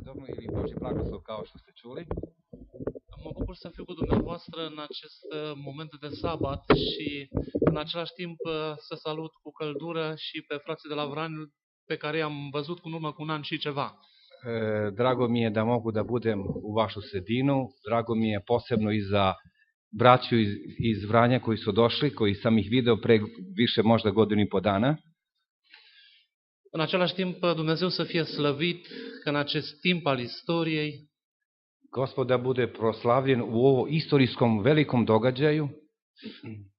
Domnului ili Božji blagoslov kao što ste čuli. Mă bucur să fiu cu dumneavoastră în acest moment de sabat și în același timp să salut cu căldură și pe frații de la Vrani pe care i-am văzut în urmă cu un an și ceva. Drago mi je da mogu da budem u vašu sredinu, drago mi je posebno i za braću iz Vranja koji su došli, koji sam ih video pre više možda godinu i po dana. În același timp, Dumnezeu să fie slăvit că în acest timp al istoriei Gospod da bude proslavljen u ovo istorijskom velikom događaju.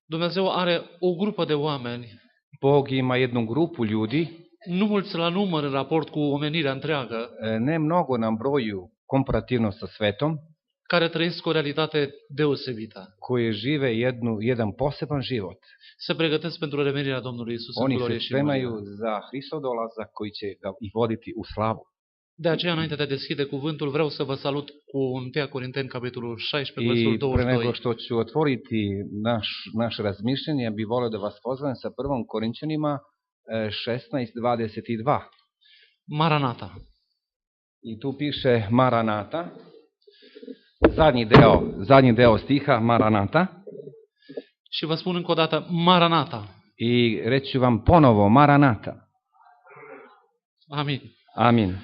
Dumnezeu are o grupă de oameni, Bog ima jednu grupu ljudi, nu mulți la număr în raport cu omenirea întreagă, ne mnogo na broju komparativno sa svetom, care trăiesc o realitate deosebită. koji žive jedan poseban život. Se pregătesc pentru revenirea Domnului Isus în Oni glorie se și spremaju mărirea. za Hristov dolazak koji će ga i voditi u slavu. De aceea, înainte de a deschide cuvântul, vreau să vă salut cu 1 Corinteni, capitolul 16, I versul pre nego 22. što ću otvoriti naše razmišljanje, ja bih volio da vas pozovem sa 1. Korinćanima 16:22. Maranata. I tu piše Maranata, zadnji deo stiha Maranata. Și vă spun încă o dată, Maranata. I reći ću vam ponovo Maranata. Amin. Amin.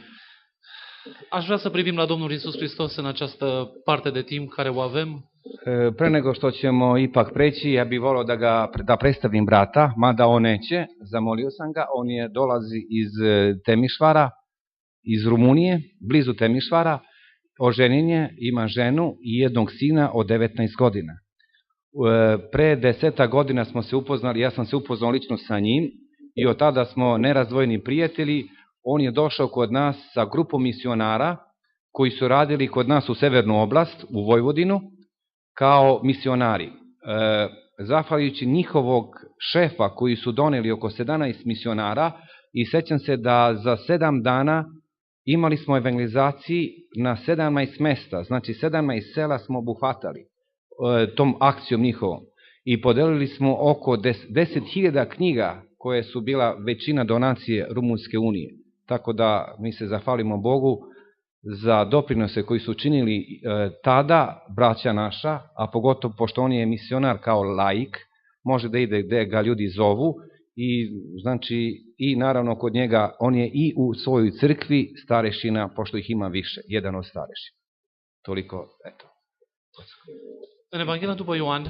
Aș vrea să privim la Domnul Isus Hristos în această parte de timp care o avem. Pre nego što ćemo ipak preći, ja bih volio da predstavim brata, mada on neće, zamolio sam ga, dolazi iz Temišvara, iz Rumunije, blizu Temišvara, oženjen je, ima ženu i jednog sina od 19 godina. Pre 10 godina smo se upoznali, ja sam se upoznao lično sa njim i od tada smo nerazdvojeni prijatelji. On je došao kod nas sa grupom misionara koji su radili kod nas u Severnu oblast, u Vojvodinu, kao misionari. Zahvaljujući njihovog šefa koji su doneli oko 17 misionara i sećam se da za 7 dana imali smo evangelizaciji na 17 mesta, znači 17 sela smo obuhvatali tom akcijom njihovom i podelili smo oko 10.000 knjiga koje su bila većina donacije Rumunske unije. Tako da mi se zahvalimo Bogu za doprinose koji su činili tada braća naša, a pogotovo pošto on je misionar kao laik, može da ide gde ga ljudi zovu i znači i naravno kod njega on je i u svojoj crkvi starešina, pošto ih ima više, jedan od starešina. Toliko, eto. În Evanghelia după Ioan,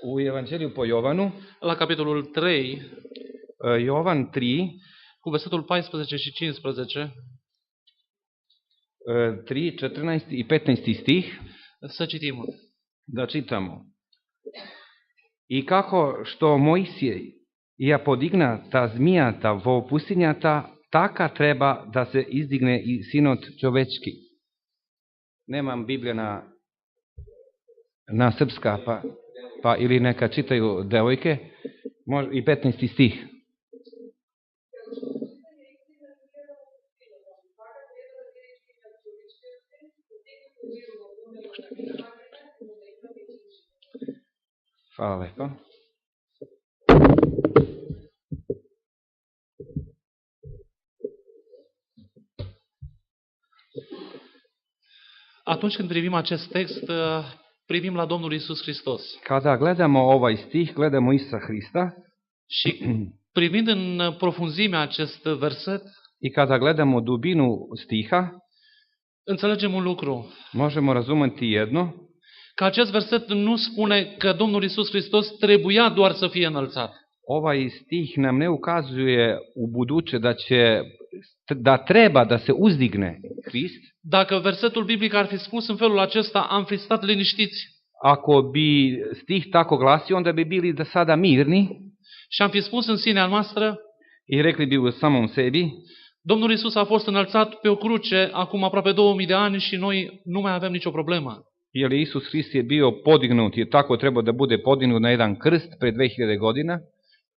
U Evanđelju po Jovanu, la capitolul 3, Jovan 3, cu versetul 14 și 15, 3, 14 i 15 stih, să citim. da čitamo. I kako što Mojsije ja podigna ta zmijata vo pustinjata, taka treba da se izdigne i sinot čovečki. Nemam Biblije na srpska, pa ili neka čitaju devojke, i 15 stih. Hvala lepo. Atunci când privim acest text, privim la Domnul Isus Hristos. Kada gledamo ovaj stih, gledamo Isusa Hrista. Și privind în profunzimea acest verset, I kada gledamo dubinu stiha, înțelegem un lucru. možemo razumeti jedno, Că acest verset nu spune că Domnul Isus Hristos trebuia doar să fie înălțat. ovaj stih nam ne ukazuje u buduće da treba da se uzdigne Hrist. Dacă versetul biblic ar fi spus în felul acesta, am fi stat liniștiți Ako bi stih tako glasio, onda bi bili da sada mirni și am fi spus în sinea noastră, i rekli bi u samom sebi, Domnul Isus a fost înălțat pe o cruce acum aproape 2000 de ani și noi nu mai avem nicio problemă. jer Isus Hrist je bio podignut i tako treba da bude podignut na jedan krst pre 2000 godina.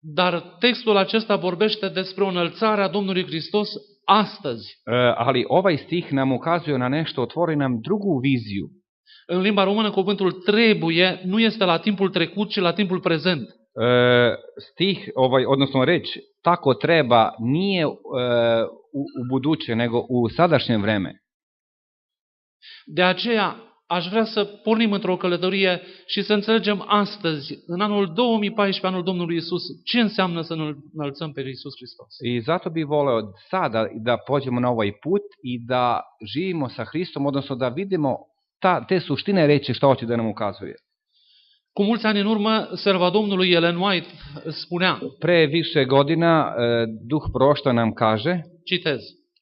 Dar textul acesta vorbește despre o înălțare a Domnului Hristos astăzi. Ali ovaj stih nam ukazuje na nešto, otvori nam drugu viziju. În limba română, cuvântul trebuie nu este la timpul trecut, ci la timpul prezent. Stih, odnosno reč, tako treba, nije u buduće, nego u sadašnje vreme. De aceea aș vrea să pornim într-o călătorie și să înțelegem astăzi, în anul 2014, anul Domnului Isus, ce înseamnă să ne înălțăm pe Isus Hristos. I zato bih voleo sada da pođemo na ovaj put i da živimo sa Hristom, odnosno da vidimo te suštine reči što hoće da nam ukazuje. Cu mulți ani în urmă, serva Domnului Ellen White spunea, Pre više godina Duh Prošta nam kaže, citez,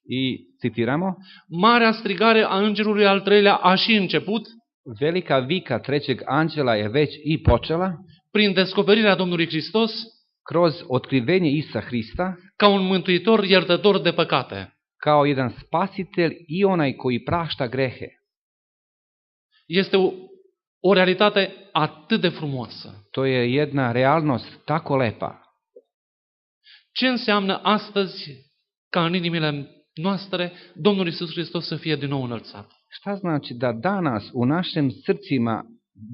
i citiramo, marea strigare a îngerului al treilea a și început velika vika trećeg anđela je već i počela prin descoperirea Domnului Hristos kroz otkrivenje Isusa Hrista ca un mântuitor iertător de păcate. kao jedan spasitelj i onaj koji prašta grehe. Este o realitate atât de frumoasă. To je jedna realnost tako lepa. Ce înseamnă astăzi ca în inimile noastre Domnul Iisus Hristos să fie din nou înălțat? Šta znači da danas u našim srcima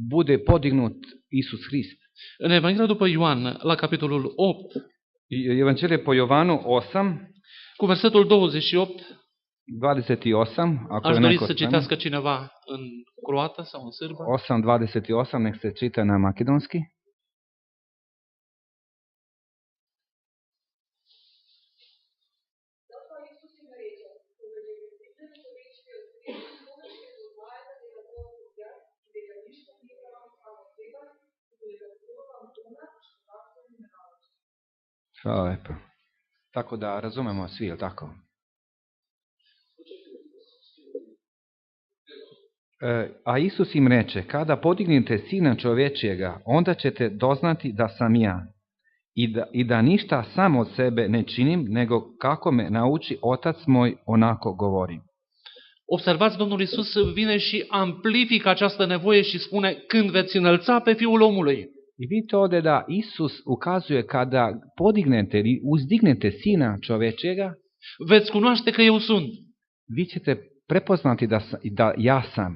bude podignut Isus Hrist? În Evanghelia după Ioan, la capitolul 8, Evanđelje po Jovanu 8, cu versetul 28, 28, ako aș je dori neko să spremno. citească cineva în croată sau în sârbă. 8.28, nek se čita na makedonski. Hvala lepo. Tako da razumemo svi, je li tako? A Isus im reče, kada podignete Sina čovječijega, onda ćete doznati da sam ja i da ništa sam od sebe ne činim, nego kako me nauči Otac moj, onako govorim. Observați, Domnul Iisus vine și amplifică această nevoie și spune, când veți înălța pe Fiul omului. I vidite ovdje da Isus ukazuje kada podignete ili uzdignete Sina čovječijega, Veți cunoaște că eu sunt. vi ćete prepoznati da ja sam.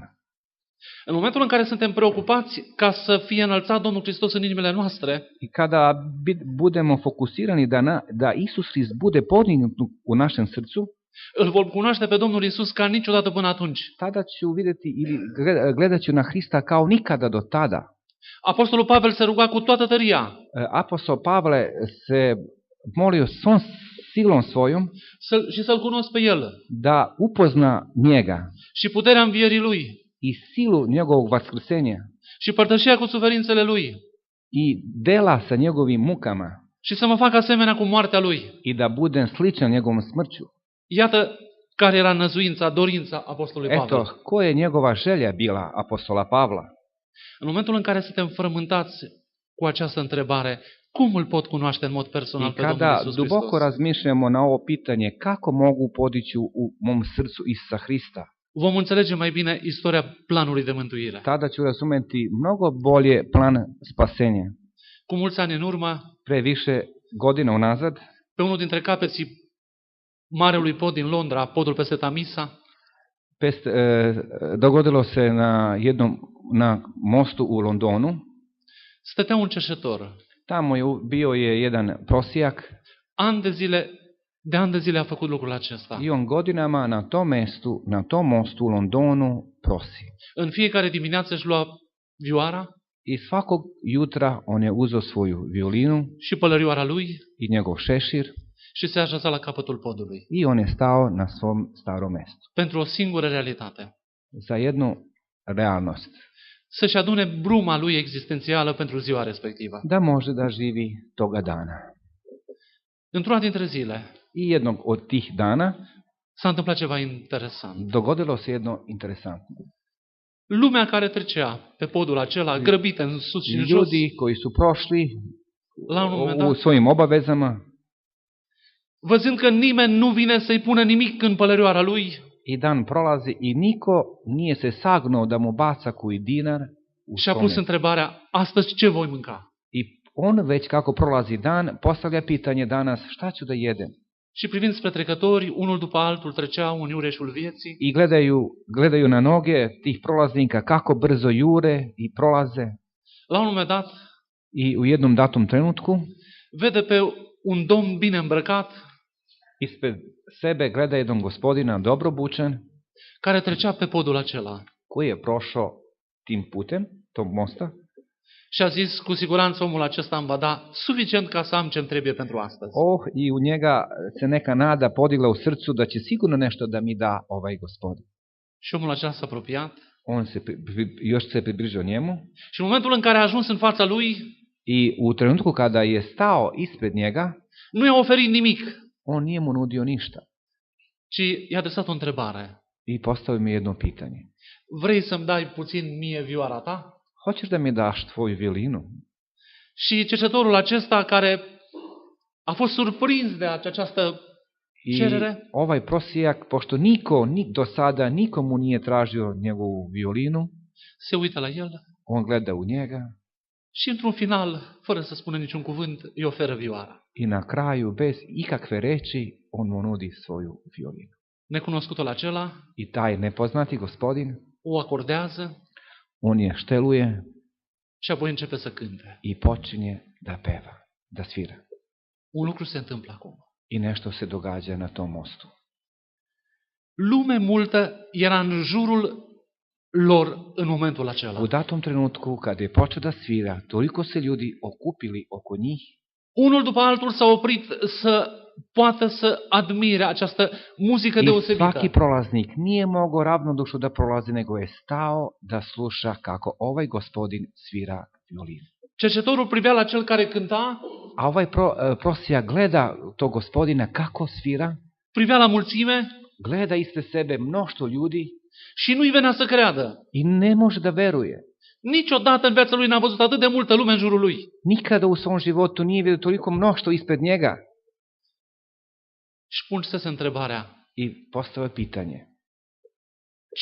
În momentul în care suntem preocupați ca să fie înălțat Domnul Hristos în inimile noastre, I kada budemo fokusirani da Isus Hrist bude podignut u našem srcu, îl vom cunoaște pe Domnul Iisus ca niciodată până atunci. tada ću vidjeti ili gledat ću na Hrista kao nikada do tada. Apostolul Pavel se ruga cu toată tăria Apostol Pavle se molio svom silom svojom și să-L cunosc pe El da upozna njega și puterea învierii Lui i silu njegovog vaskrsenja și părtășia cu suferințele Lui i dela sa njegovim mukama și să mă fac asemenea cu moartea Lui. i da budem sličan njegovom smrću. Iată care era năzuința, dorința Apostolului Pavel. Eto, ko je njegova želja bila apostola Pavla? În momentul în care suntem frământați cu această întrebare, cum îl pot cunoaște în mod personal I pe Domnul kada Iisus duboko Hristos? razmišljamo na ovo pitanje kako mogu podići u mom srcu Isusa Hrista, Vom înțelege mai bine istoria planului de mântuire. tada ću razumeti mnogo bolje plan spasenja. Cu mulți ani în urmă, Pre više godina unazad, pe unul dintre capeții Marelui Pod din Londra, podul peste Tamisa, dogodilo se na mostu u Londonu. stătea un cerșetor. Tamo bio je jedan prosijak De ani de zile a făcut lucrul acesta. i on godinama na tom mostu u Londonu prosi. În fiecare dimineață își lua vioara I svakog jutra on je uzeo svoju violinu și pălărioara lui i njegov šešir și se așeza la capătul podului. i on je stao na svom starom mestu. Pentru o singură realitate. Za jednu realnost. Să-și adune bruma lui existențială pentru ziua respectivă. Da može da živi toga dana. Într-una dintre zile I jednog od tih dana s-a întâmplat ceva interesant. dogodilo se jedno interesantno. Lumea care trecea pe podul acela, grăbită în sus și în jos, Ljudi koji su prošli la un moment u dat, svojim obavezama văzând că nimeni nu vine să-i pună nimic în pălărioara lui, i dan prolazi i niko nije se sagnuo da mu baca koji dinar u și-a pus tome. întrebarea, astăzi ce voi mânca? I on već kako prolazi dan postavlja pitanje danas šta ću da jedem. Și privind spre trecători, unul după altul treceau în iureșul vieții, I gledaju na noge tih prolaznika kako brzo jure i prolaze. la un moment dat I u jednom datom trenutku vede pe un domn bine îmbrăcat, ispred sebe gleda jednog gospodina dobro obučen, care trecea pe podul acela. koji je prošao tim putem, tog mosta, Și a zis, cu siguranță omul acesta îmi va da suficient ca să am ce-mi trebuie pentru astăzi. i u njega se neka nada podigla u srcu da će sigurno nešto da mi da ovaj gospodin. Și omul acela s-a apropiat. Još se približio njemu Și în momentul în care a ajuns în fața lui, i u trenutku kada je stao ispred njega, nu i-a oferit nimic, on nije mu nudio ništa ci i-a adresat o întrebare. i postavio mi jedno pitanje. Vrei să-mi dai puțin mie vioara ta? Hoćeš da mi daš tvoju violinu? Și cercetătorul acesta, care a fost surprins de această I cerere, ovaj prosijak, pošto niko do sada nikomu nije tražio njegovu violinu, se uită la el on gleda u njega și într-un final, fără să spună niciun cuvânt, îi oferă vioara. i na kraju, bez ikakve reči, on mu nudi svoju violinu. Necunoscutul acela I taj nepoznati gospodin, o acordează on je šteluje și apoi începe să cânte. i počinje da peva, da svira. Un lucru se întâmplă acum. I nešto se događa na tom mostu. Lume multă era în jurul lor în momentul acela. U datom trenutku, kada je počeo da svira, toliko se ljudi okupili oko njih. Unul după altul s-a oprit să poată să admire această muzică I deosebită. svaki prolaznik nije mogao ravnodušno da prolazi, nego je stao da sluša kako ovaj gospodin svira violinu. Cercetorul privea la cel care cânta, A ovaj prosija gleda tog gospodina kako svira, privea la mulțime gleda ispred sebe mnoštvo ljudi și nu-i venea să creadă. i ne može da veruje. Niciodată în viața lui n-a văzut atât de multă lume în jurul lui. Nikada u svom životu nije vidio toliko mnoštvo ispred njega. Și pune-se întrebarea, I postavlja pitanje,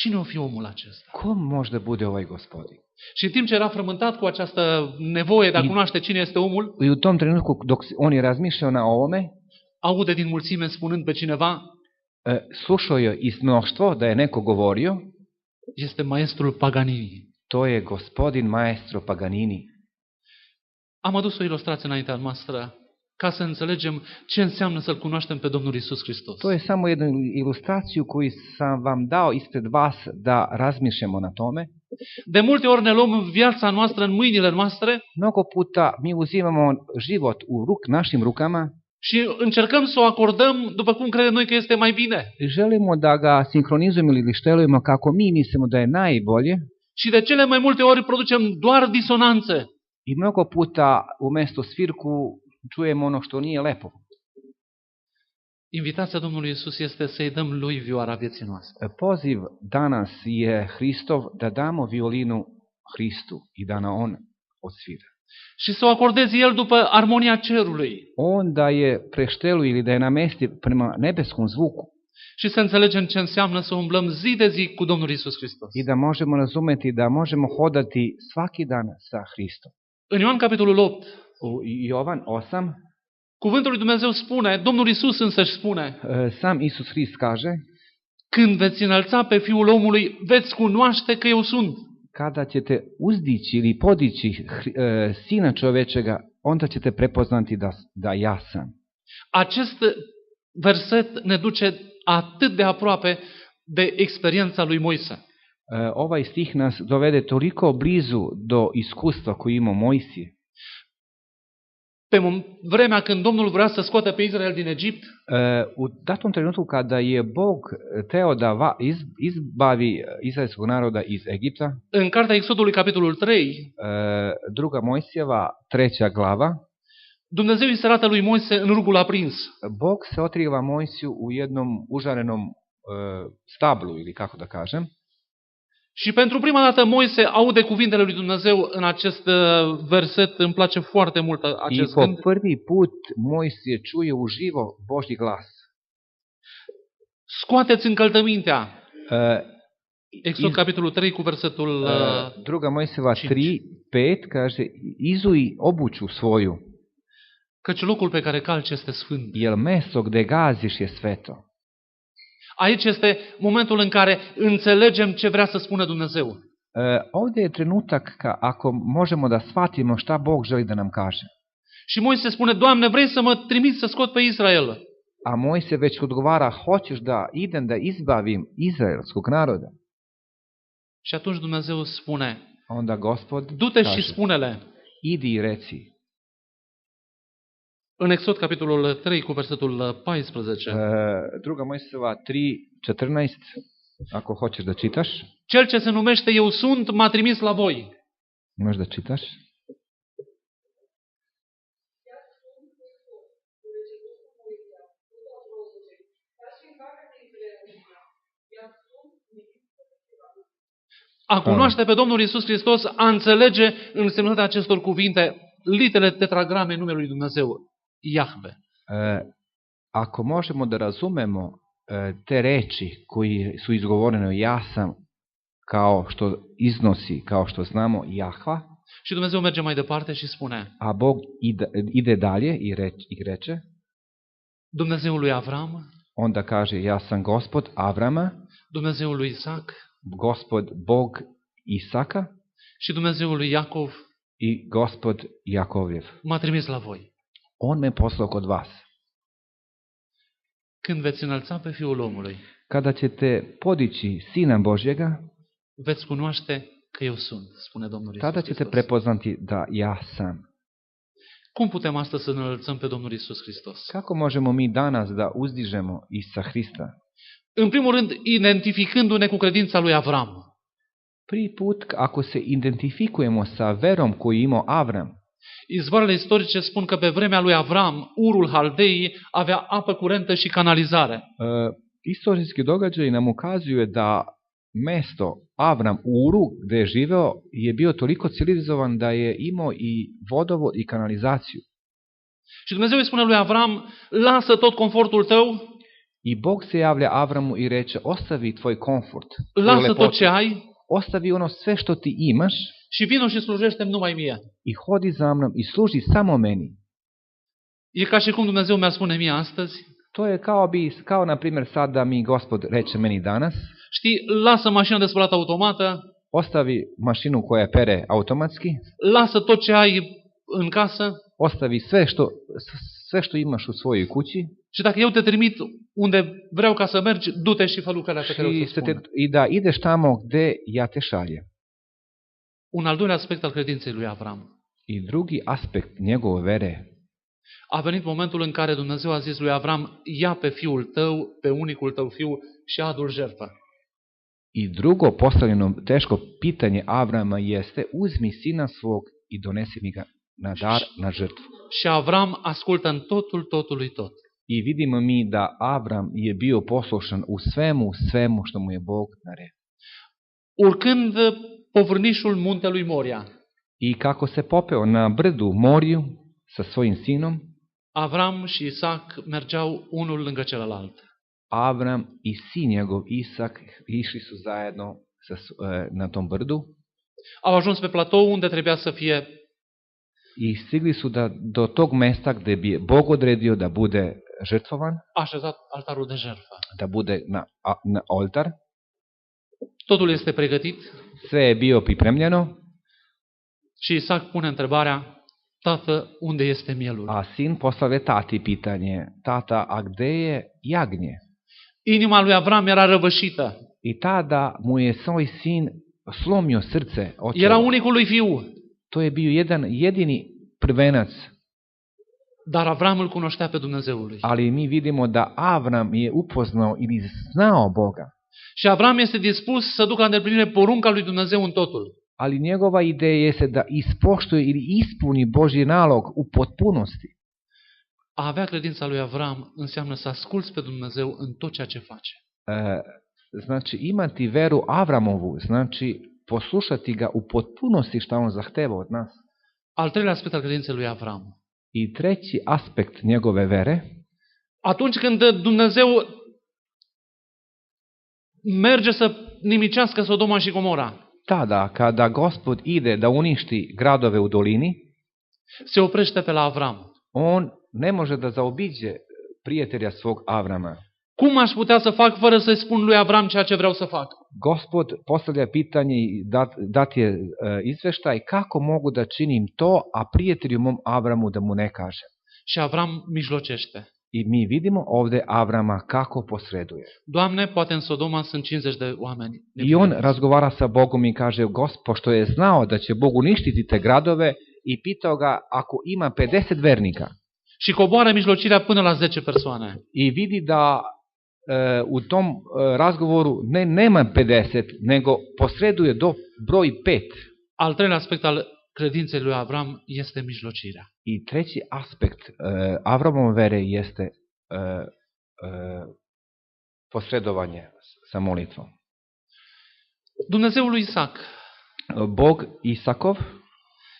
cine o fi omul acesta? kom može da bude ovaj gospodin? Și în timp ce era frământat cu această nevoie de a cunoaște cine este omul, I u tom trenutku, dok on je razmišljao na ovome, aude din mulțime spunând pe cineva, slušao je iz mnoštvo da je neko govorio, este maestrul Paganini. to je gospodin maestro Paganini. Am adus o ilustrație înaintea noastră ca să înțelegem ce înseamnă să-L cunoaștem pe Domnul Iisus Hristos. To je samo jednu ilustraciju koju sam vam dao ispred vas da razmišljamo na tome. De multe ori ne luăm viața noastră în mâinile noastre Mnogo puta mi uzimamo život u našim rukama și încercăm să o acordăm după cum credem noi că este mai bine. i želimo da ga sinkronizujemo ili štelujemo kako mi mislimo da je najbolje. Și de cele mai multe ori producem doar disonanțe. I mnogo puta umjesto svirku čujemo ono što nije lepo. Invitația Domnului Iisus este să-i dăm Lui vioara vieții noastre. Poziv danas je Hristov da damo violinu Hristu i da na on odsvira. Și să o acordezi El după armonia cerului. On da je prešteluje ili da je namesti prema nebeskom zvuku. Și să înțelegem ce înseamnă să umblăm zi de zi cu Domnul Iisus Hristos. I da možemo razumeti da možemo hodati svaki dan sa Hristom. În Ioan capitolul 8, U Jovan 8, cuvântul lui Dumnezeu spune, Domnul Iisus însăși spune, sam Isus Hrist kaže, când veți înălța pe Fiul omului, veți cunoaște că eu sunt. kada ćete uzdići ili podići Sina čovečega, onda ćete prepoznati da ja sam. Acest verset ne duce atât de aproape de experiența lui Moise. Ovaj stih nas dovede toliko blizu do iskustva koje ima Mojsije. Pe vremea când Domnul vrea să scoată pe Israel din Egipt, U datom trenutku kada je Bog teo da izbavi izraelskog naroda iz Egipta, în cartea Exodului capitolul 3, druga Mojsijeva, 3. glava, Dumnezeu îi se arată lui Moise în rugul aprins. Bog se otkriva Mojsiju u jednom užarenom stablu, ili kako da kažem. Și pentru prima dată Moise aude cuvintele lui Dumnezeu în acest verset. Îmi place foarte mult acest I po gând. prvi put Mojsije čuje uživo Božji glas. Scoateți încălțămintea. Exod iz- capitolul 3 cu versetul Druga Mojsijeva 5. 3:5 kaže, izuj obuću svoju, căci locul pe care calci este sfânt. jer mesto gde gaziš je sveto. Aici este momentul în care înțelegem ce vrea să spună Dumnezeu. Ovdje je trenutak ako možemo da shvatimo šta Bog želi da nam kaže. Și Moise spune, Doamne, vrei să mă trimiți să scot pe Israel? a Mojsije već odgovara, hoćeš da idem da izbavim izraelskog naroda? Și atunci Dumnezeu spune, Onda Gospod du-te și kaže, spune-le. idi i reci. În Exod, capitolul 3, cu versetul 14. Druga Mojsijeva 3:14, ako hoćeš da čitaš, Cel ce se numește Eu sunt m-a trimis la voi. možeš da čitaš? A cunoaște pe Domnul Iisus Hristos, a înțelege însemnătatea acestor cuvinte, literele tetragrame numelui lui Dumnezeu, Jahve. Ako možemo da razumemo te reči koji su izgovorene, ja sam, kao što iznosi, kao što znamo, Jahva, Și Dumnezeu merge mai departe și spune, a Bog ide dalje i reče, Dumnezeul lui Avram, onda kaže, ja sam Gospod Avrama, Dumnezeul lui Isaac Gospod Bog Isaka și Dumnezeul lui Iacov i Gospod Jakovljev. m-a trimis la voi. On me poslao kod vas. Când veți înălța pe Fiul omului, Kada ćete podići Sina Božjega, veți cunoaște că Eu sunt, spune Domnul Iisus tada ćete Hristos. prepoznati da ja sam. Cum putem astăzi să înălțăm pe Domnul Iisus Hristos? Kako možemo mi danas da uzdižemo Isusa Hrista? În primul rând, identificându-ne cu credința lui Avram. Prvi put, ako se identifikujemo sa verom koju imao Avram, Izvoarele istorice spun că pe vremea lui Avram, Urul Haldei avea apă curentă și canalizare. istorijski događaj nam ukazuje da mesto Avram u Uru, gde je živeo, je bio toliko civilizovan da je imao i vodovod i kanalizaciju. Și Dumnezeu îi spune lui Avram, lasă tot confortul tău, I Bog se javlja Avramu i reče, ostavi tvoj komfort, tvoju lasă tot lepotu, ce ai ostavi ono sve što ti imaš și vino și slujește-mi numai mie. i hodi za mnom i služi samo meni. E ca și cum Dumnezeu mi-ar spune mie astăzi, To je kao na primjer sad da mi Gospod reče meni danas, știi, lasă mașina de spălat automată, ostavi mašinu koja pere automatski, lasă tot ce ai în casă ostavi sve što imaš u svojoj kući și dacă eu te trimit unde vreau ca să mergi, du-te și fă lucrarea pe care o să spun. i da ideš tamo gde ja te šaljem. Un al doilea aspect al credinței lui Avram. I drugi aspekt njegove vere, A venit momentul în care Dumnezeu a zis lui Avram, ia pe fiul tău, pe unicul tău fiu și adu-l jertfă. i drugo postavljeno teško pitanje Avrama jeste, uzmi sina svog i donesi mi ga na dar, na žrtvu. Și Avram ascultă în totul totului tot. I vidimo mi da Avram je bio poslušan u svemu što mu je Bog naredio. Urcând povrnișul muntelui Moria, I kako se popeo na brdu Moriju sa svojim sinom, Avram și Isaac mergeau unul lângă celălalt. Avram i sin njegov Isak išli su zajedno na tom brdu Au ajuns pe platou unde trebuia să fie i stigli su do tog mesta gde bi Bog odredio da bude žrtvovan, așezat altarul de jertfă. da bude na oltar. Totul este pregătit Sve je bio pripremljeno, și Isaac pune întrebarea, tată, unde este mielul? a sin postavlja tati pitanje, tata, a gde je jagnje? Inima lui Avram era răvășită. I tada mu je svoj sin slomio srce. Era unicul lui fiu. To je bio jedan jedini prvenac, Dar Avram îl cunoștea pe Dumnezeul lui. ali mi vidimo da Avram je upoznao ili znao Boga. Și Avram este dispus să ducă la îndeplinire porunca lui Dumnezeu în totul. Ali njegova ideja jeste da ispoštuje ili ispuni Božji nalog u potpunosti. A avea credința lui Avram înseamnă să asculți pe Dumnezeu în tot ceea ce face. Znači, imati veru Avramovu, znači poslušati ga u potpunosti šta on zahteva od nas. Al treilea aspect al credinței lui Avram. I treći aspekt njegove vere, Atunci când Dumnezeu merge să nimicească Sodoma și Gomora, tada kada Gospod ide da uništi gradove u dolini, se oprește pe la Avram. on ne može da zaobiđe prijatelja svog Avrama. Cum aș putea să fac fără să-i spun lui Avram ceea ce vreau să fac? Gospod postavlja pitanje i dat je izveštaj kako mogu da činim to, a prijatelju mom Avramu da mu ne kažem. Și Avram mijlocește. I mi vidimo ovdje Avrama kako posreduje. Doamne, poate în Sodoma sunt 50 de oameni. I on razgovara sa Bogom i kaže, pošto je znao da će Bog uništiti te gradove, i pitao ga ako ima 50 vernika. Și coboară mijlocirea până la 10 persoane. I vidi da u tom razgovoru nema 50, nego posreduje do broj 5. Al treilea aspect al credinței lui Avram este mijlocirea. I treći aspekt Avramove vere jeste posredovanje sa molitvom. Dumnezeul lui Isaac Bog Isakov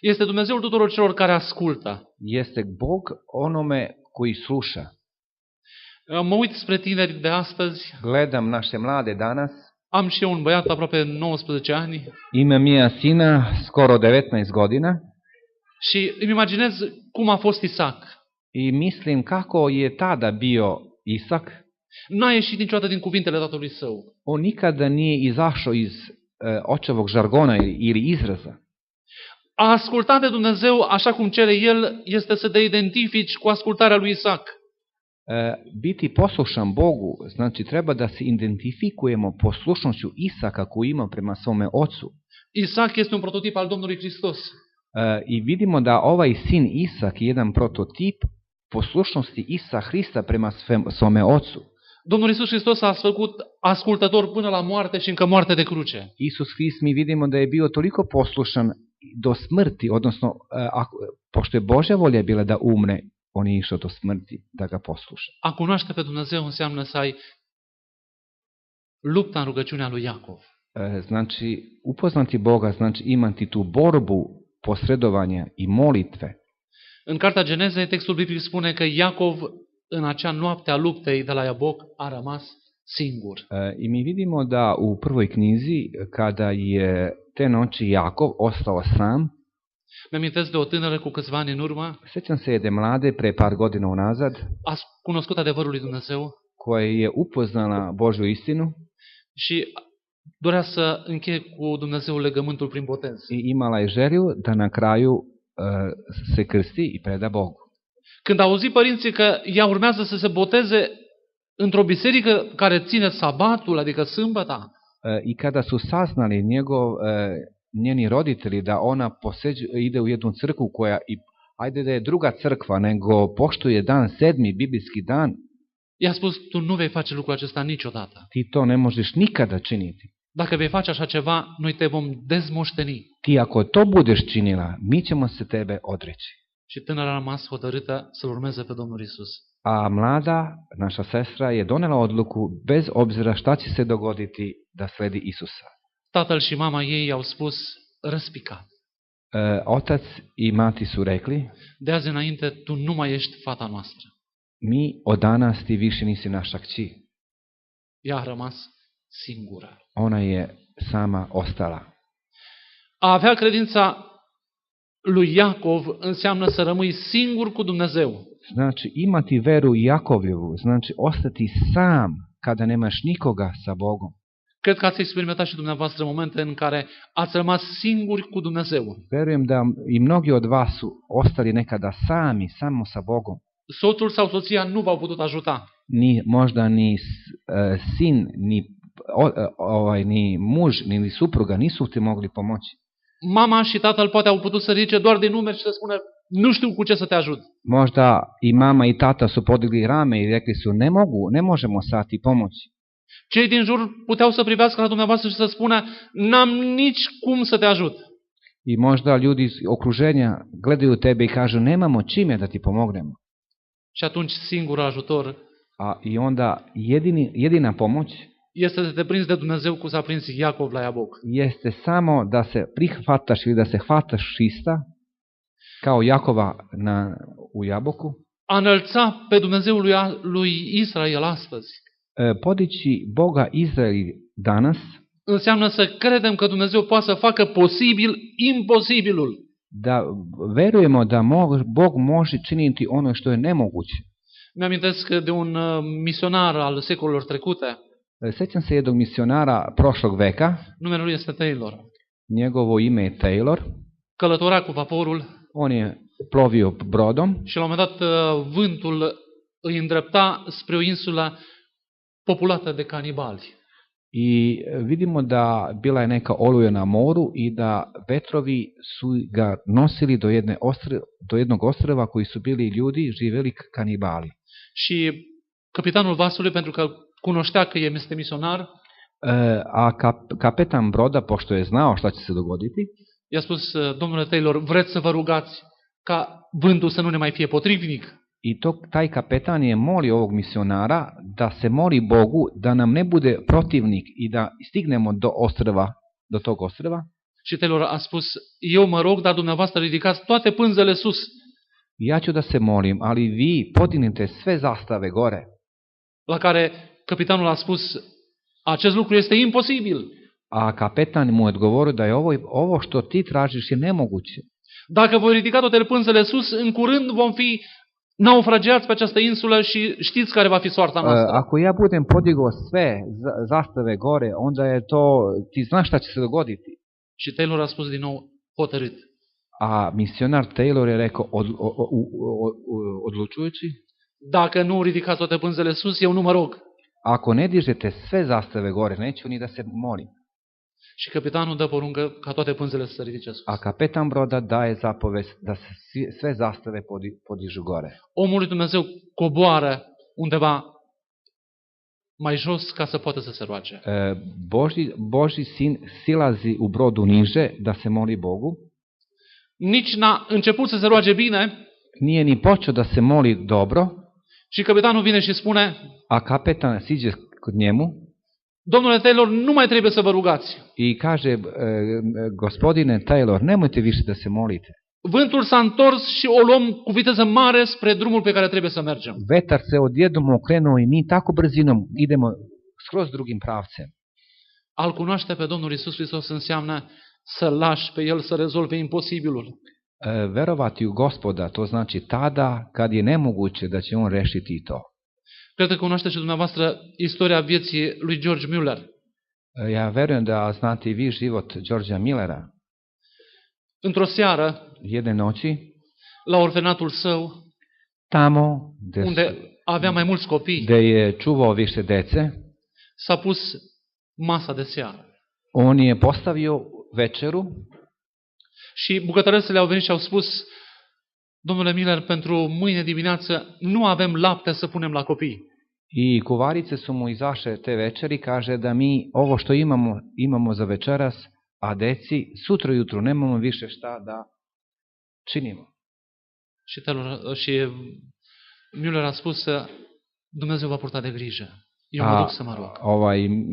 este Dumnezeul tuturor celor care ascultă. jeste Bog onome koji sluša. Mă uit spre tineri de astăzi. Gledam naše mlade danas. Am și eu un băiat aproape 19 ani. Imam ja sina skoro 19 godina. Și îmi imaginez cum a fost Isaac. I mislim kako je tada bio Isak. N-a ieșit niciodată din cuvintele tatălui său. On nikada nije izašao iz očevog žargona ili izraza. A asculta de Dumnezeu așa cum cere El este să te identifici cu ascultarea lui Isaac. Biti poslušan Bogu, znači treba da se identifikujemo poslušnošću Isaka koju ima prema svome ocu. Isaac este un prototip al Domnului Hristos. I vidimo da ovaj sin Isak je jedan prototip poslušnosti Isa Hrista prema svome ocu. Domnul Iisus Hristos a făcut ascultător până la moarte și încă moarte de cruce. Isus Hrist mi vidimo da je bio toliko poslušan do smrti, odnosno pošto je Božja volja bila da umre, on je išao do smrti da ga posluša. A cunoaște pe Dumnezeu înseamnă să ai lupta în rugăciunea lui Iacov. Znači, upoznati Boga, znači imati tu borbu posredovanja i molitve. În cartea Genezei, textul biblic spune că Iacov, în acea noapte a luptei de la Iaboc, a rămas singur. I mi vidimo da u prvoj knjizi, kada je te noći Jakov ostao sam, Mi-amintesc de o tânără cu câțiva ani în urmă, sećam se de mlade pre par godina unazad, a cunoscut adevărul lui Dumnezeu koja je upoznala Božju istinu și dorea să încheie cu Dumnezeu legământul prin botez. i imala je želju da na kraju se krsti i preda Bogu. Când a auzit părinții că ea urmează să se boteze într-o biserică care ține sabatul, adică sâmbăta, I kada su saznali njeni roditelji da ona ide u jednu crkvu koja, ajde da je druga crkva, nego poštuje dan sedmi, biblijski dan, i-a spus, tu nu vei face lucrul acesta niciodată. ti to ne možeš nikada činiti. Dacă vei face așa ceva, noi te vom dezmoșteni. Ti ako to budeš činila, mi ćemo se tebe odreći. Și tânăra a rămas hotărâtă să-L urmeze pe Domnul Isus. A mlada, naša sestra, je donela odluku bez obzira šta će se dogoditi da sledi Isusa. Tatăl și mama ei i-au spus răspicat. Otac i mati su rekli, De azi înainte, tu nu mai ești fata noastră. mi od danas ti više nisi naša kći. Ea a rămas singură. Ona je sama ostala. A avea credința lui Iacov înseamnă să rămâi singur cu Dumnezeu. Znači, imati veru Jakovljevu, znači ostati sam kada nemaš nikoga sa Bogom. Cred că ați experimentat și dumneavoastră momente în care ați rămas singuri cu Dumnezeu. Verujem da i mnogi od vas su ostali nekada sami, samo sa Bogom. Soțul sau soția nu v-au putut ajuta. Možda ni sin, ni muž, ni supruga nisu ti mogli pomoći. Mama și tatăl poate au putut să ridice doar din numeri și să spună, nu știu cu ce să te ajut. Možda i mama i tata su podigli rame i rekli su, ne možemo sad ti pomoći. Cei din jur puteau să privească la dumneavoastră și să spună, n-am nici cum să te ajut. I možda ljudi iz okruženja gledaju tebe i kažu, nemamo čime da ti pomognemo. Și atunci singurul ajutor I onda jedina pomoć este să te prinzi de Dumnezeu cum s-a prins Iacov la Iaboc. jeste samo da se prihvataš ili da se hvataš Hrista kao Jakova u Jaboku. A înălța pe Dumnezeul lui Israel astăzi Podići Boga Izraeli danas înseamnă să credem că Dumnezeu poate să facă posibil imposibilul. da verujemo da Bog može činiti ono što je nemoguće. Mi-amintesc de un misionar al secolelor trecute. Sećam se jednog misionara prošlog veka, Numele lui este Taylor. njegovo ime je Taylor, Călătora cu vaporul on je plovio brodom și la un moment dat vântul îi îndrepta spre o insulă populată de canibali. I vidimo da bila je neka oluja na moru i da vetrovi su ga nosili do jednog ostrva koji su bili ljudi, živeli kanibali. Și capitanul vasului, pentru că cunoștea că este misionar, A kapetan broda, pošto je znao šta će se dogoditi, i-a spus: domnule Taylor, vreți să vă rugați ca vântul să nu ne mai fie potrivnic? i taj kapetan je molio ovog misionara da se moli Bogu da nam ne bude protivnik i da stignemo do tog ostrva. Și Taylor a spus: eu mă rog, dar dumneavoastră ridicați toate pânzele sus. Ja ću da se molim, ali vi podignite sve zastave gore. La care capitanul a spus: acest lucru este imposibil. A kapetan mu je odgovorio da je ovo što ti tražiš je nemoguće. Dacă voi ridica toate pânzele sus, în curând vom fi naufragiați pe această insulă și știți care va fi soarta noastră. Ako ja budem podigao sve zastave gore, onda je to, ti znaš šta će se dogoditi. Și Taylor a spus din nou hotărât: a misionar Taylor je rekao odlučujući: dacă nu ridicați toate pânzele sus, eu nu mă rog. Ako ne dižete sve zastave gore, neću ni da se molim. Și capitanul dă poruncă ca toate pânzele să se ridice sus. A kapetan broda daje zapovest da se sve zastave podižu gore. Omul lui Dumnezeu coboară undeva mai jos ca să poată să se roage. Božji sin silazi u brodu niže da se moli Bogu. Nici n-a început să se roage bine. Nije ni počeo da se moli dobro. Și capitanul vine și spune: a kapetan siđe kod njemu. Domnule Taylor, nu mai trebuie să vă rugați. I kaže: gospodine Taylor, nemojte više da se molite. Vântul s-a întors și o luăm cu viteză mare spre drumul pe care trebuie să mergem. Vetar se odjednom okrenuo i mi tako brzinom idemo skroz drugim pravcem. Al cunoaște pe Domnul Iisus Hristos înseamnă să lași pe El să rezolve imposibilul. Verovati u Gospoda, to znači tada kad je nemoguće da će on rešiti to. Cred că cunoaște și dumneavoastră istoria vieții lui George Mueller. Ja verujem da znate i vi život Georgea Millera. Într-o seară, jedne noći, la orfanatul său, tamo unde avea mai mulți copii, gde je čuvao više dece, s-a pus masa de seară. On je postavio večeru și bucătăresele au venit și au spus: domnule Miller, pentru mâine dimineață nu avem lapte să punem la copii. I kuvarice su mu izaše te večeri, kaže da mi ovo što imamo za večeras, a deci sutra jutru nemamo više šta da činimo. Și Miller a spus: Dumnezeu va purta de grijă. Eu mă duc să mă rog.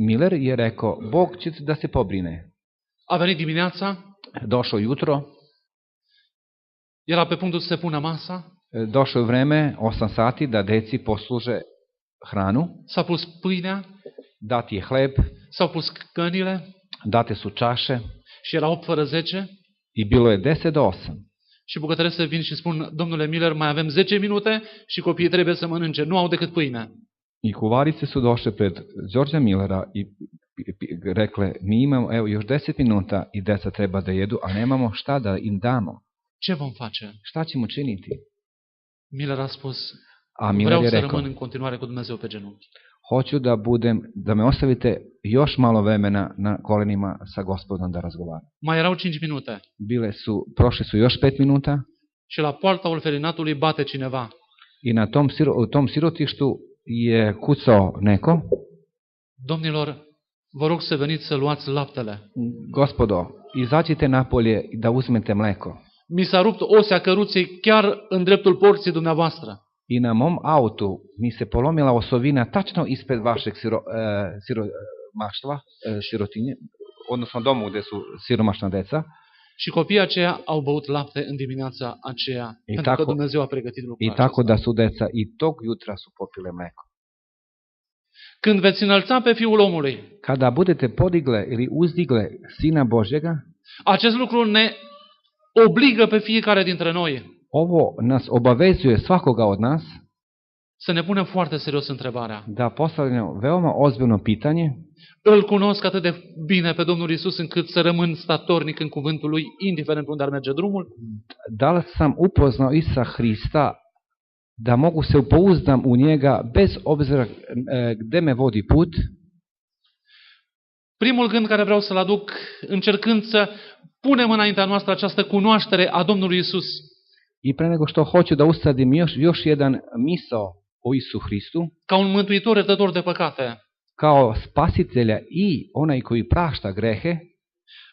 Miller je rekao: Bog će da se pobrine. A venit dimineața. Došao jutro. Era pe punctul să se pună masa. Došlo je vreme, 8 sati, da deci posluže hranu. S-a pus pâinea. Dat je hleb. S-au pus cănile. Date su čaše. Și era 8 fără 10. I bilo je 10 do 8. Și bucătăresele vin și spun: domnule Miller, mai avem 10 minute și copiii trebuie să mănânce. Nu au decât pâine. I kuvarice su došle pred Georgea Millera i rekle: mi imamo evo još 10 minuta i deca treba da jedu, a nemamo šta da im damo. Ce vom face? Šta ćemo činiti? Miller a spus: Miller vreau je să rekao: rămân în continuare cu Dumnezeu pe genunchi. Hoću da me ostavite još malo vremena na kolenima sa Gospodom da razgovaram. Mai erau 5 minute. Prošli su još 5 minuta. Și la poarta orfelinatului bate cineva. I na tom sirotištu je kucao neko. Domnilor, vă rog să veniți să luați laptele. Gospodo, izađite napolje da uzmete mleko. Mi s-a rupt osea căruței chiar în dreptul porții dumneavoastră. I na mom autu mi se polomila osovina tačno ispred vašeg sirotinje, odnosno domu gde su siromašna deca. Și copiii aceia au băut lapte în dimineața aceea, pentru că Dumnezeu a pregătit lucrul acesta. I tako da su deca i tog jutra su popile mleko. Când veți înălța pe Fiul omului, kada budete podigle ili uzdigle Sina Božjega, acest lucru ne obligă pe fiecare dintre noi. Ovo nas obavezuje svakoga od nas să ne punem foarte serios întrebarea. Da postavljamo veoma ozbiljno pitanje. Îl cunosc atât de bine pe Domnul Iisus încât să rămân statornic în cuvântul Lui, indiferent unde ar merge drumul? Da li sam upoznao Isusa Hrista da mogu se upouzdam u njega bez obzira gde me vodi put. Primul gând care vreau să-l aduc, încercând să punem înaintea noastră această cunoaștere a Domnului Isus. I pre nego što hoću da usadim još jedan misao o Isu Hristu, Ca un mântuitor iertător de păcate. kao spasitelja i onaj koji prašta grehe,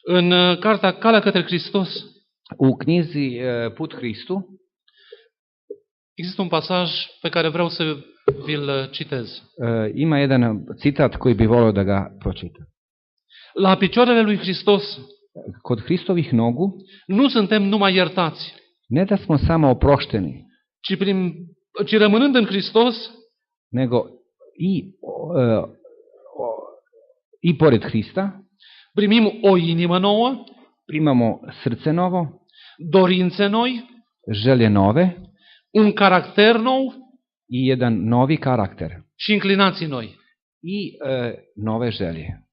În cartea Calea către Hristos u knjizi Put Hristu există un pasaj pe care vreau să vi-l citez. ima jedan citat koji bi volio da ga pročitam. La picioarele lui Hristos Kod Hristovih nogu nu suntem numai iertați, ne da smo samo oprošteni, ci rămânând în Hristos, nego i pored Hrista primim o inimă nouă, primamo srce novo, dorințe noi, želje nove un caracter nou i jedan novi karakter și inclinații noi. i nove želje.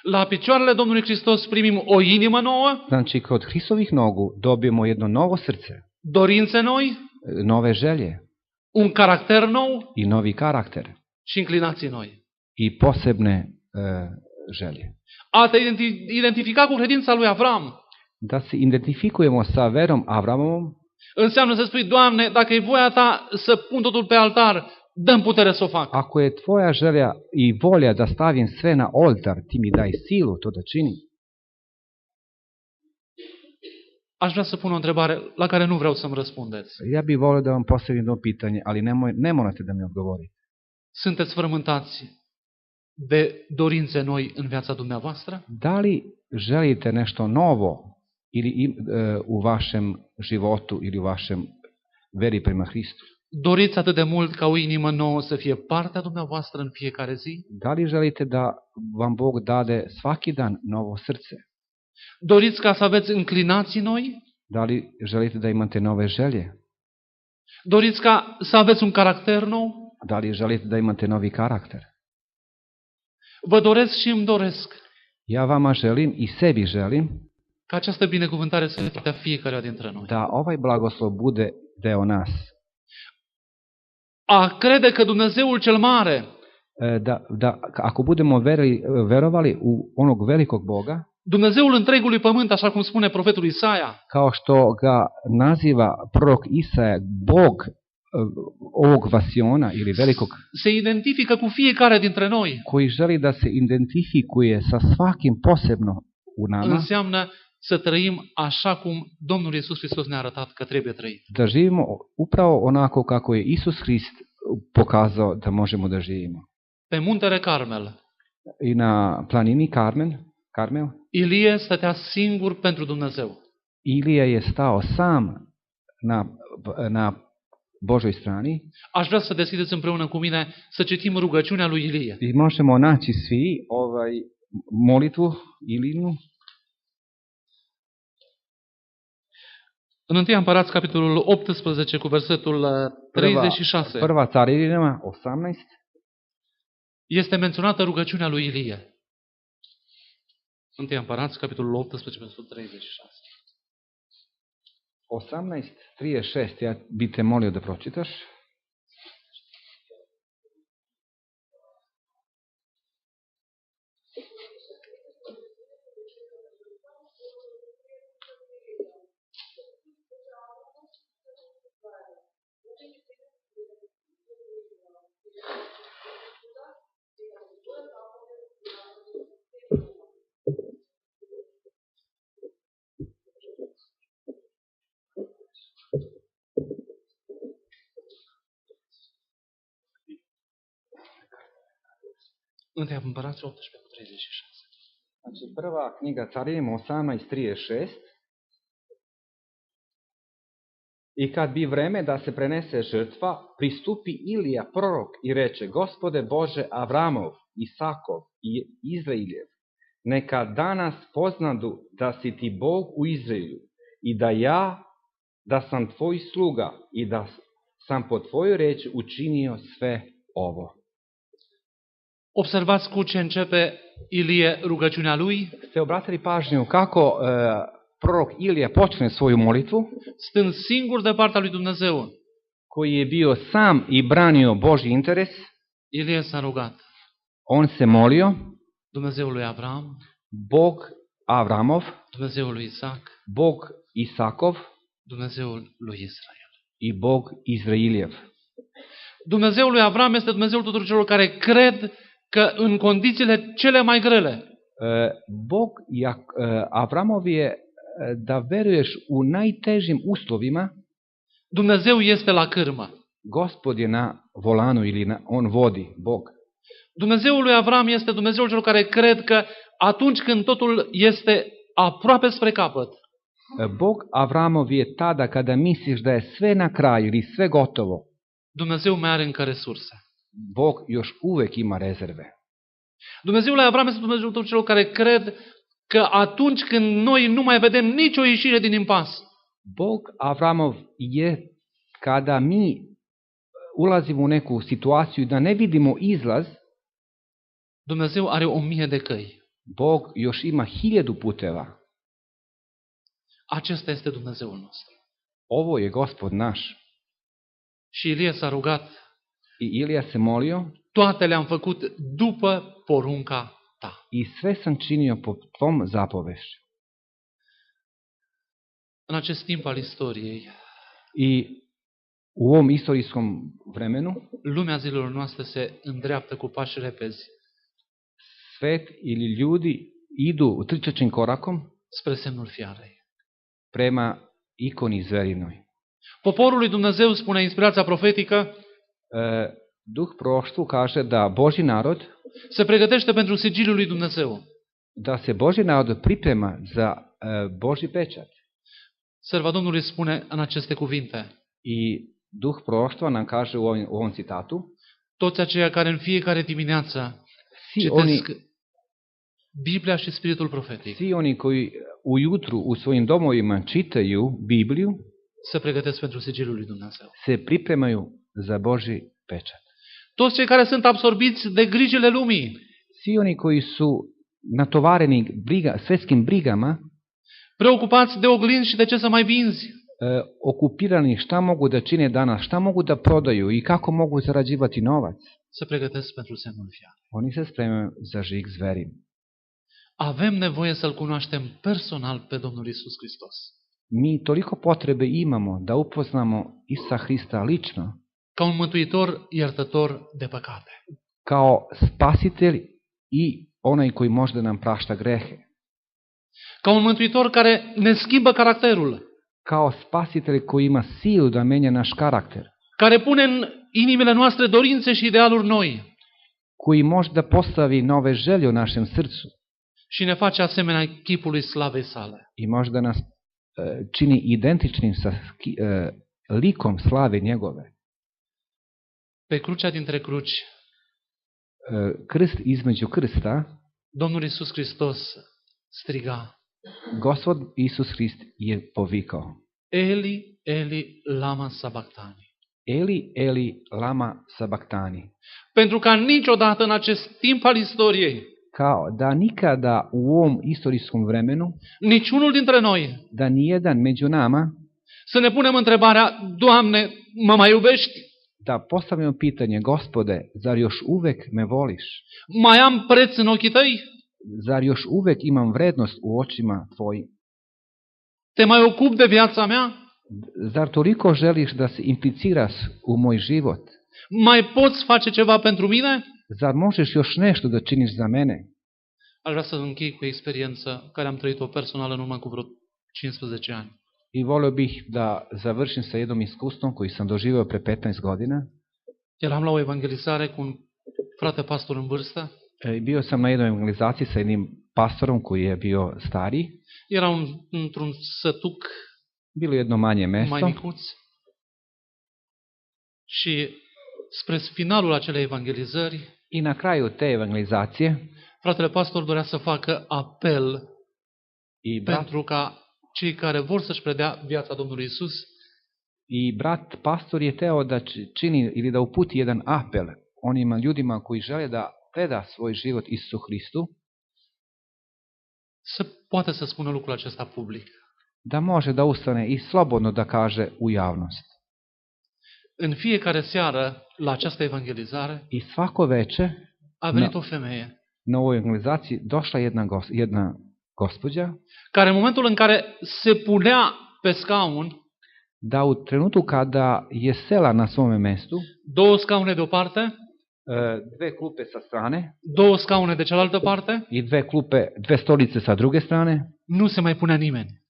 La picioarele Domnului Hristos primim o inimă nouă, Znači, kod Hristovih nogu dobijemo jedno novo srce, dorințe noi, nove želje un caracter nou i novi karakter și inclinații noi. i posebne želje. A te identifica cu credința lui Avram Da se identifikujemo sa verom Avramovom, înseamnă să spui, Doamne, dacă e voia ta să pun totul pe altar, dă-mi putere să o fac. ako je tvoja želja i volja da stavim sve na oltar, ti mi daj silu to da činim. Aș vrea să pun o întrebare la care nu vreau să-mi răspundeți. Ja bih volio da vam postavim jedno pitanje, ali ne morate da mi odgovorite. Sunteți frământați de dorințe noi în viața dumneavoastră? Da li želite nešto novo ili u vašem životu ili u vašem veri prema Hristu? Doriți atât de mult ca o inimă nouă să fie partea dumneavoastră în fiecare zi? Da li želite da vam Bog dade svaki dan novo srce? Doriți ca să aveți înclinații noi? Da li želite da imate nove želje? Doriți ca să aveți un caracter nou? Da li želite da imate novi karakter? Vă doresc și îmi doresc Ja vama želim i sebi želim ca această binecuvântare să fie a fiecare dintre noi. da ovaj blagoslov bude deo nas. A crede că Dumnezeul cel mare, Ako budemo verovali u onog velikog Boga, Dumnezeul întregului pământ, așa cum spune profetul Isaia, kao što ga naziva prorok Isaja, Bog ovog vasiona ili velikog, se identifică cu fiecare dintre noi, koji želi da se identifikuje sa svakim posebno u nama, înseamnă să trăim așa cum Domnul Iisus Hristos ne-a arătat că trebuie trăit. da živimo upravo onako kako je Isus Hrist pokazao da možemo da živimo. Pe muntele Carmel, I na planini Karmel, Ilie stătea singur pentru Dumnezeu. Ilija je stao sam na Božoj strani Aș vrea să deschideți împreună cu mine să citim rugăciunea lui Ilie. i možemo naći svi molitvu Ilinu. În 1 Împărați, capitolul 18, cu versetul 36, Prva Carinima 18. este menționată rugăciunea lui Ilie. 1 Împărați, capitolul 18, versetul 36. 18:36, ja bi te molio da pročitaš. Întâia Împărați 18 cu 36. Znači, prva knjiga Carinima 18:36. I kad bi vreme da se prenese žrtva, pristupi Ilija prorok i reče: Gospode Bože Avramov, Isakov i Izraeljev, neka danas poznadu da si ti Bog u Izraelju i da sam tvoj sluga i da sam po tvojoj reči učinio sve ovo. Observați cu ce începe Ilie rugăciunea lui, Ste obratili pažnju kako prorok Ilija počne svoju molitvu, stând singur de partea lui Dumnezeu. koji je bio sam i branio Božji interes, Ilie s-a rugat on se molio, Dumnezeul lui Avram, Bog Avramov, Dumnezeul lui Isaac, Bog Isakov Dumnezeul lui Israel. i Bog Izrailjev. Dumnezeul lui Avram este Dumnezeul tuturor celor care cred că în condițiile cele mai grele, Bog Avramov je da veruješ u najtežim uslovima, Dumnezeu este la cârmă. Gospod je na volanu ili on vodi, Bog. Dumnezeul lui Avram este Dumnezeul celor care cred că atunci când totul este aproape spre capăt, Bog Avramov je tada kada misliš da je sve na kraju ili sve gotovo, Dumnezeu mai are încă resurse. Bog još uvek ima rezerve. Dumnezeul lui Avram este Dumnezeul tuturor celor care cred că atunci când noi nu mai vedem nicio ieșire din impas, Bog Avramov je kada mi ulazimo u neku situaciju da ne vidimo izlaz, Dumnezeu are 1000 de căi. Bog još ima 1000 puteva. Acesta este Dumnezeul nostru. Ovo je Gospod naš. Și Ilie s-a rugat, I Ilija se molio toate le-am făcut după porunca ta. i sve sam činio po tvom zapovešću. În acest timp al istoriei, I u ovom istorijskom vremenu lumea zilelor noastre se îndreaptă cu pași repezi svet ili ljudi idu trčećim korakom spre semnul fiarei. prema ikoni zverinoj. Poporul lui Dumnezeu, spune inspirația profetică, Duh proroštvu kaže da Božji narod, se pregătește pentru sigiliul lui Dumnezeu. da se Božji narod priprema za Božji pečat. Serva Domnului spune în aceste cuvinte, I Duh proroštva nam kaže u ovom citatu, toți aceia care în fiecare dimineață svi oni, citesc Biblia și Spiritul profetic, svi oni koji ujutru u svojim domovima čitaju Bibliju, se pregătesc pentru sigiliul lui Dumnezeu. se pripremaju za Božji pečat. Toți cei care sunt absorbiți de grijile lumii, Svi oni koji su natovareni svetskim brigama, preocupați de oglinzi și de ce să mai vinzi, okupirani šta mogu da čine danas, šta mogu da prodaju i kako mogu zarađivati novac, se pregătesc pentru semnul fiarei. oni se spremaju za žig zverim. Avem nevoie să-L cunoaștem personal pe Domnul Iisus Hristos, Mi toliko potrebe imamo da upoznamo Isusa Hrista lično, ca un mântuitor iertător de păcate, kao spasitelj i onaj koji može da nam prašta grehe, ca un mântuitor care ne schimbă caracterul, kao spasitelj koji ima silu da menja naš karakter, care pune în inimile noastre dorințe și idealuri noi koji može da postavi nove želje u našem srcu și ne face asemenea chipului slavei sale. i može da nas čini identičnim sa likom slave njegove. Pe crucea dintre cruci, Krst između krsta, Domnul Iisus Hristos striga, Gospod Isus Hrist je povikao: Eli, Eli, lama sabactani. Eli, Eli, lama sabaktani. Pentru ca niciodată în acest timp al istoriei, Kao da nikada u ovom istorijskom vremenu, niciunul dintre noi da nijedan među nama, să ne punem întrebarea, Doamne, mă mai iubești? da postavljamo pitanje: Gospode, zar još uvek me voliš? Mai am preț în ochii tăi? Zar još uvek imam vrednost u očima tvojim? Te mai ocup de viața mea? Zar toliko želiš da se impliciraš u moj život? Mai poți face ceva pentru mine? Zar možeš još nešto da činiš za mene? Aș vrea să închei cu o experiență care am trăit-o personală în urmă cu vreo 15 ani. I volio bih da završim sa jednom iskustvom koji sam doživio pre 15 godina. Eram la o evangelizare cu un frate pastor în vârstă. Bio sam na jednoj evangelizaciji sa jednim pastorom koji je bio stariji. Era într-un sătuc Bilo jedno manje mai mesto. micuț. Și spre finalul acelei evangelizări, I na kraju te evangelizacije fratele pastor dorea să facă apel brat, pentru ca cei care vor să-și predea viața Domnului Isus brat pastor je teo da čini ili da uputi jedan apel onima ljudima koji žele da preda svoj život Isusu Hristu, să poată să spună lucrul acesta public. da može da ustane i slobodno da kaže u javnost. În fiecare seară, la această evangelizare, I svako veče a venit o femeie na ovoj organizaciji došla jedna gospođa, care în momentul în care se punea pe scaun, da u trenutku kada je sela na svome mestu, două scaune de o parte, dve klupe sa strane două scaune de cealaltă parte, i dve stolice sa druge strane, nu se mai punea nimeni.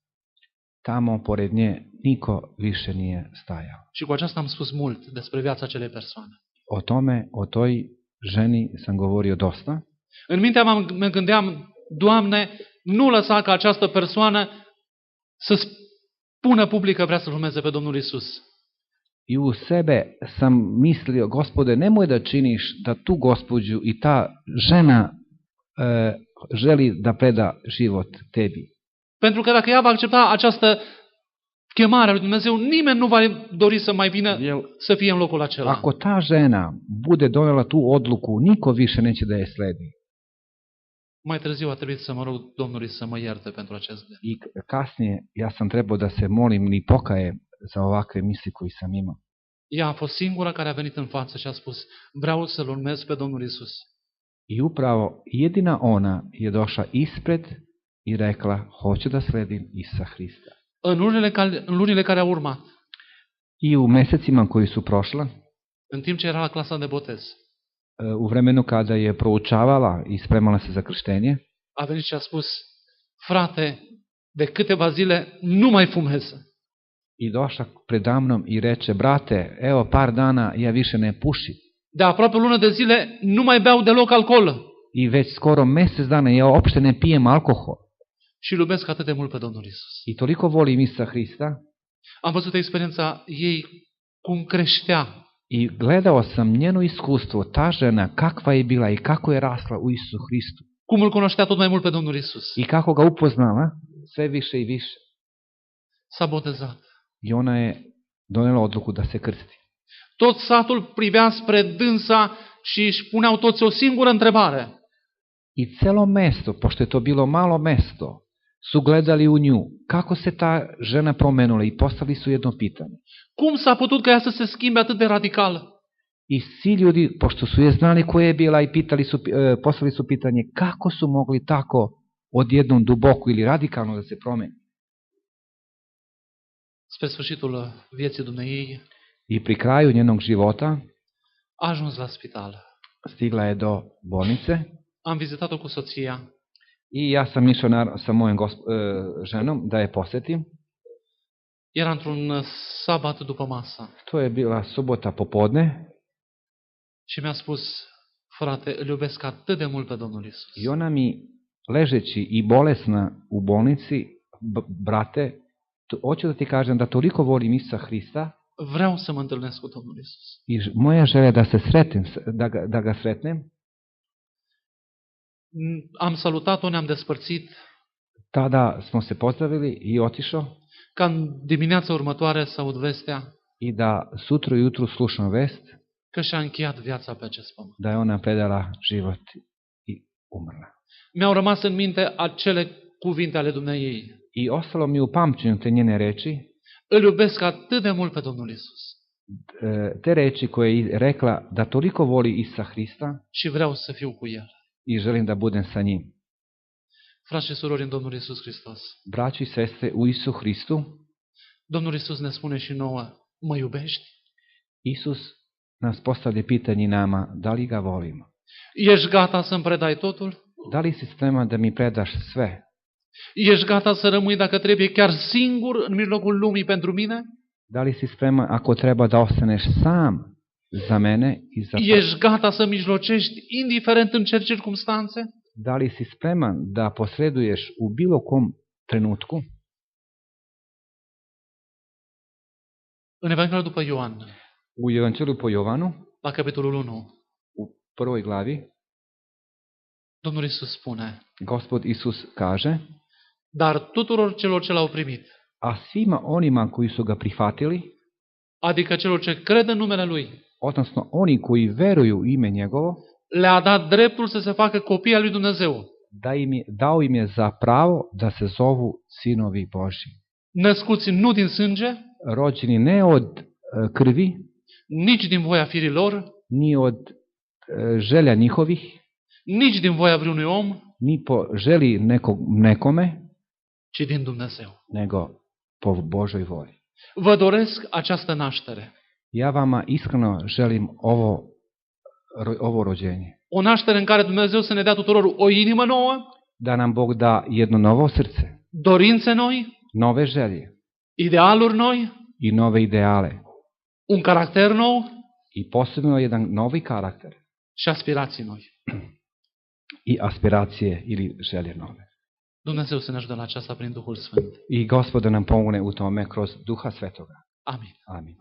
tamo pored nje niko više nije stajao. Și cu aceasta am spus mult despre viața acelei persoane. O toj ženi sam govorio dosta. În mintea mă gândeam, Doamne, nu lăsa ca această persoană să spună public că vrea să-L urmeze pe Domnul Isus. I u sebe sam mislio, Gospode, nemoj da činiš da tu gospođu i ta žena želi da preda život tebi. Pentru că dacă ea va accepta această chemare a lui Dumnezeu, nimeni nu va dori să mai vină să fie în locul acela. Ako ta žena bude donela tu odluku, niko više neće da je sledi. Mai târziu a trebuit să mă rog Domnului să mă ierte pentru acest gând. I kasnije ja sam trebao da se molim i pokaje za ovakve misli koji sam imao. Ea a fost singura care a venit în față și a spus, vreau să-L urmez pe Domnul Isus. I upravo jedina ona je došla ispred i rekla, hoću da sledim Isusa Hrista. În lunile care au urmat, I u mesecima koji su prošla, în timp ce era la clasa de botez, u vremenu kada je proučavala i spremala se za krštenje, a venit și a spus, frate, de câteva zile nu mai fumez. i došla predamnom i reče, brate, evo par dana ja više ne pušim. De aproape o lună de zile nu mai beau deloc alcool. I već skoro mjesec dana ja uopšte ne pijem alkohol. Și îl iubesc atât de mult pe Domnul Isus. I toliko volim Isusa Hrista. Am văzut experiența ei cum creștea. I gledao sam njeno iskustvo, ta žena, kakva je bila i kako je rasla u Isusu Hristu. Cum îl cunoștea tot mai mult pe Domnul Isus. I kako ga upoznala sve više i više. S-a botezat. I ona je donela odluku da se krsti. Tot satul privea spre dânsa și își puneau toți o singură întrebare. I celo mesto, pošto je to bilo malo mesto, su gledali u nju kako se ta žena promenula i postavili su jedno pitanje. Cum s-a putut ca ea să se schimbe atât de radical? I svi ljudi, pošto su je znali ko je bila i postavili su pitanje kako su mogli tako odjednom duboko ili radikalno da se promeni. Spre sfârșitul vieții dumneiei I pri kraju njenog života a ajuns la spital. stigla je do bolnice. Am vizitat-o cu soția. I ja sam išao sa mojom ženom da je posetim. Era într-un sabat după masă. To je bila subota popodne. Și mi-a spus, frate, îl iubesc atât de mult pe Domnul Isus. I ona mi, ležeći i bolesna u bolnici, brate, hoću da ti kažem da toliko volim Isusa Hrista. Vreau să mă întâlnesc cu Domnul Isus. I moja želja da se sretnem, da ga sretnem. Am salutat-o, ne-am despărțit. Tada smo se pozdravili i otišao. Ca în dimineața următoare să aud vestea I da sutru jutru slušam vest că și-a încheiat viața pe acest pământ. da je ona predala život i umrla. Mi-au rămas în minte acele cuvinte ale dumneiei. I ostalo mi u pamćenju te njene reči, Îl iubesc atât de mult pe Domnul Isus. te reči koje je rekla da toliko voli Isusa Hrista Și vreau să fiu cu El. i želim da budem sa njim. Frați și surori în Domnul Isus Hristos, Braći i sestre u Isusu Hristu, Domnul Isus ne spune și nouă, mă iubești? Isus nas postavlja pitanje nama, da li ga volimo? Ești gata să-mi predai totul? Da li si spreman da mi predaš sve? Ești gata să rămâi, dacă trebuie, chiar singur în mijlocul lumii pentru mine? Da li si spreman ako treba da ostaneš sam za mene i za Ești gata să mijlocești indiferent în ce circumstanțe? Da li si spreman da posreduješ u bilo kom trenutku? În Evanghelia după Ioan, U Evanđelju po Jovanu, la capitolul 1, u prvoj glavi, Domnul Isus spune, Gospod Isus kaže, dar tuturor celor ce l-au primit, a svima onima koji su ga prihvatili, adică celor ce cred în numele Lui, odnosno oni koji veruju u ime njegovo, le-a dat dreptul să se facă copii al lui Dumnezeu, dao im je za pravo da se zovu sinovi Božji. născuți nu din sânge, Rođeni ne od krvi, nici din voia firilor, ni od želja njihovih, nici din voia vreunui om, ni po želi nekome, ci din Dumnezeu. nego po Božoj voli. Vă doresc această naștere. Ja vama iskreno želim ovo rođenje. O naștere în care Dumnezeu să ne dea tuturor o inimă nouă, Da nam Bog da jedno novo srce, dorințe noi, nove želje idealuri noi, i nove ideale. un caracter nou I posebno jedan novi karakter și aspirații noi. i aspiracije ili želje nove. Dumnezeu să ne ajute la aceasta prin Duhul Sfânt. I Gospod da nam pomogne u tome kroz Duha Svetoga. Amin. Amin.